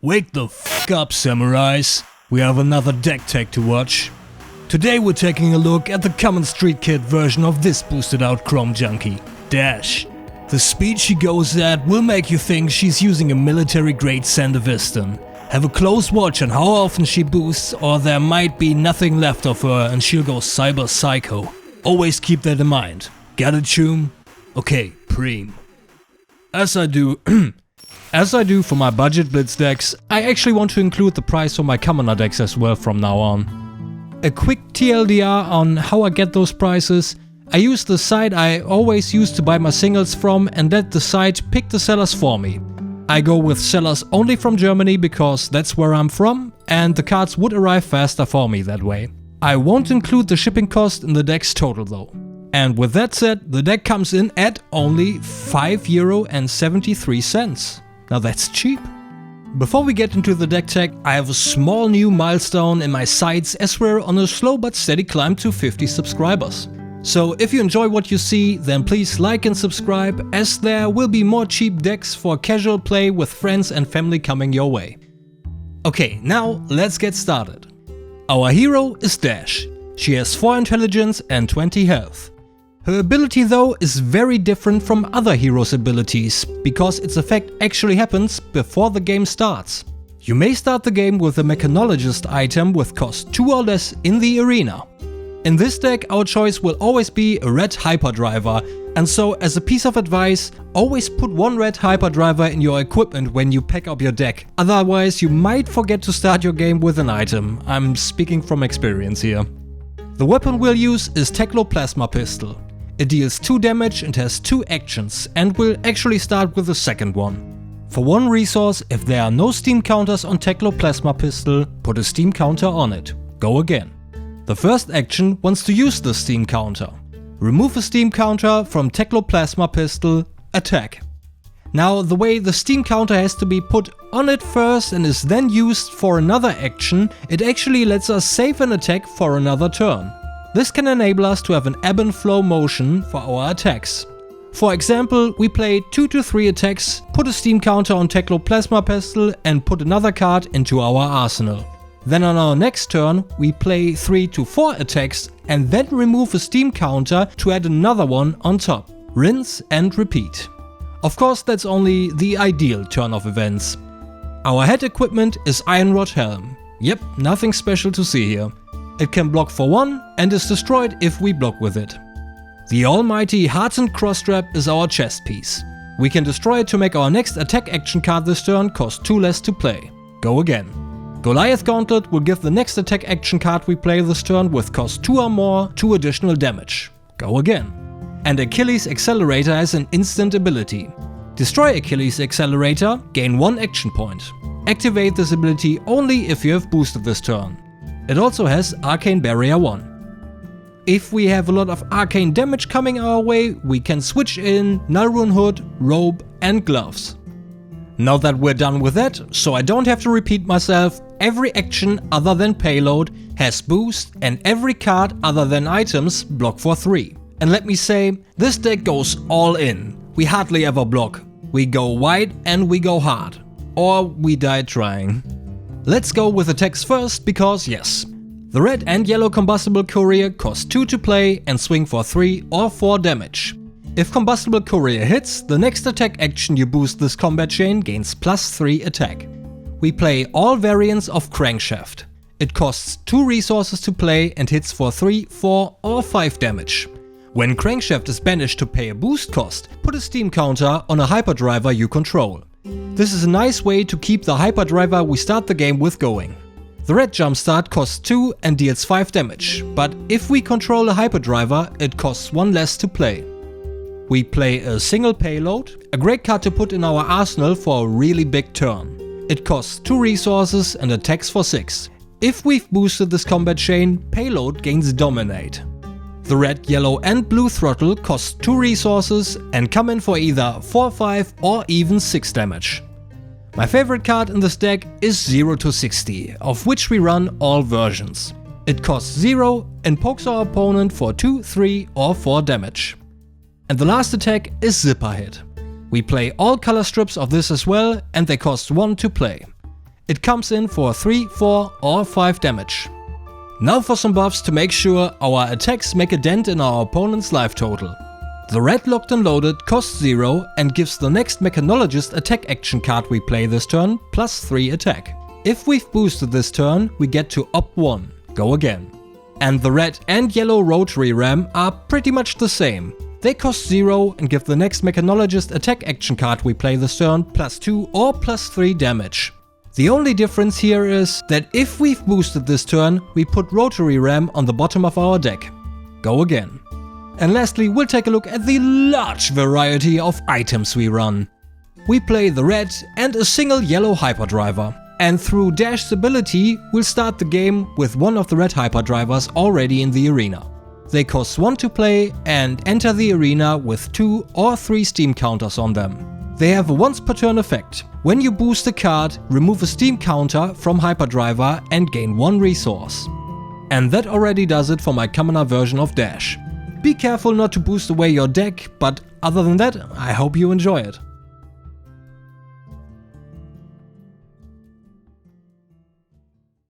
Wake the f*** up, samurais. We have another deck tech to watch. Today we're taking a look at the common street kit version of this boosted out Chrome junkie, Dash. The speed she goes at will make you think she's using a military grade Sandevistan. Have a close watch on how often she boosts, or there might be nothing left of her and she'll go cyber psycho. Always keep that in mind. Got it, Choom? Okay, preem. As I do for my budget blitz decks, I actually want to include the price for my commoner decks as well from now on. A quick TLDR on how I get those prices. I use the site I always use to buy my singles from and let the site pick the sellers for me. I go with sellers only from Germany because that's where I'm from and the cards would arrive faster for me that way. I won't include the shipping cost in the deck's total though. And with that said, the deck comes in at only €5.73. Now that's cheap. Before we get into the deck tech, I have a small new milestone in my sights as we're on a slow but steady climb to 50 subscribers. So if you enjoy what you see, then please like and subscribe, as there will be more cheap decks for casual play with friends and family coming your way. Okay, now let's get started. Our hero is Dash. She has 4 intelligence and 20 health. Her ability though is very different from other heroes' abilities, because its effect actually happens before the game starts. You may start the game with a mechanologist item with cost 2 or less in the arena. In this deck our choice will always be a red hyperdriver, and so as a piece of advice, always put 1 red hyperdriver in your equipment when you pack up your deck, otherwise you might forget to start your game with an item. I'm speaking from experience here. The weapon we'll use is Plasma Pistol. It deals 2 damage and has 2 actions, and we'll actually start with the second one. For 1 resource, if there are no steam counters on Plasma Pistol, put a steam counter on it. Go again. The first action wants to use the steam counter. Remove a steam counter from Plasma Pistol, attack. Now the way the steam counter has to be put on it first and is then used for another action, it actually lets us save an attack for another turn. This can enable us to have an ebb and flow motion for our attacks. For example, we play 2 to 3 attacks, put a steam counter on Plasma Pistol and put another card into our arsenal. Then on our next turn, we play 3 to 4 attacks and then remove a steam counter to add another one on top. Rinse and repeat. Of course, that's only the ideal turn of events. Our head equipment is Iron Rod Helm. Yep, nothing special to see here. It can block for 1 and is destroyed if we block with it. The almighty Hardened Cross Strap is our chest piece. We can destroy it to make our next attack action card this turn cost 2 less to play. Go again. Goliath Gauntlet will give the next attack action card we play this turn with cost 2 or more 2 additional damage. Go again. And Achilles Accelerator has an instant ability. Destroy Achilles Accelerator, gain 1 action point. Activate this ability only if you have boosted this turn. It also has Arcane Barrier 1. If we have a lot of arcane damage coming our way, we can switch in Nullrune Hood, Robe and Gloves. Now that we're done with that, so I don't have to repeat myself, every action other than payload has boost and every card other than items block for 3. And let me say, this deck goes all in. We hardly ever block. We go wide and we go hard. Or we die trying. Let's go with attacks first because yes, the red and yellow combustible courier cost 2 to play and swing for 3 or 4 damage. If combustible courier hits, the next attack action you boost this combat chain gains +3 attack. We play all variants of Crankshaft. It costs 2 resources to play and hits for 3, 4 or 5 damage. When Crankshaft is banished to pay a boost cost, put a steam counter on a hyperdriver you control. This is a nice way to keep the hyperdriver we start the game with going. The red jumpstart costs 2 and deals 5 damage, but if we control a hyperdriver, it costs 1 less to play. We play a single payload, a great card to put in our arsenal for a really big turn. It costs 2 resources and attacks for 6. If we've boosted this combat chain, payload gains Dominate. The red, yellow and blue throttle cost 2 resources and come in for either 4, 5 or even 6 damage. My favorite card in this deck is 0 to 60, of which we run all versions. It costs 0 and pokes our opponent for 2, 3 or 4 damage. And the last attack is Zipper Hit. We play all color strips of this as well and they cost 1 to play. It comes in for 3, 4 or 5 damage. Now for some buffs to make sure our attacks make a dent in our opponent's life total. The red Locked and Loaded costs 0 and gives the next Mechanologist attack action card we play this turn plus 3 attack. If we've boosted this turn, we get to Op 1, go again. And the red and yellow Rotary Ram are pretty much the same. They cost 0 and give the next Mechanologist attack action card we play this turn plus 2 or plus 3 damage. The only difference here is that if we've boosted this turn, we put Rotary Ram on the bottom of our deck. Go again. And lastly, we'll take a look at the large variety of items we run. We play the red and a single yellow hyperdriver. And through Dash's ability, we'll start the game with one of the red hyperdrivers already in the arena. They cost 1 to play and enter the arena with 2 or 3 steam counters on them. They have a once per turn effect. When you boost a card, remove a steam counter from hyperdriver and gain 1 resource. And that already does it for my commoner version of Dash. Be careful not to boost away your deck, but other than that, I hope you enjoy it.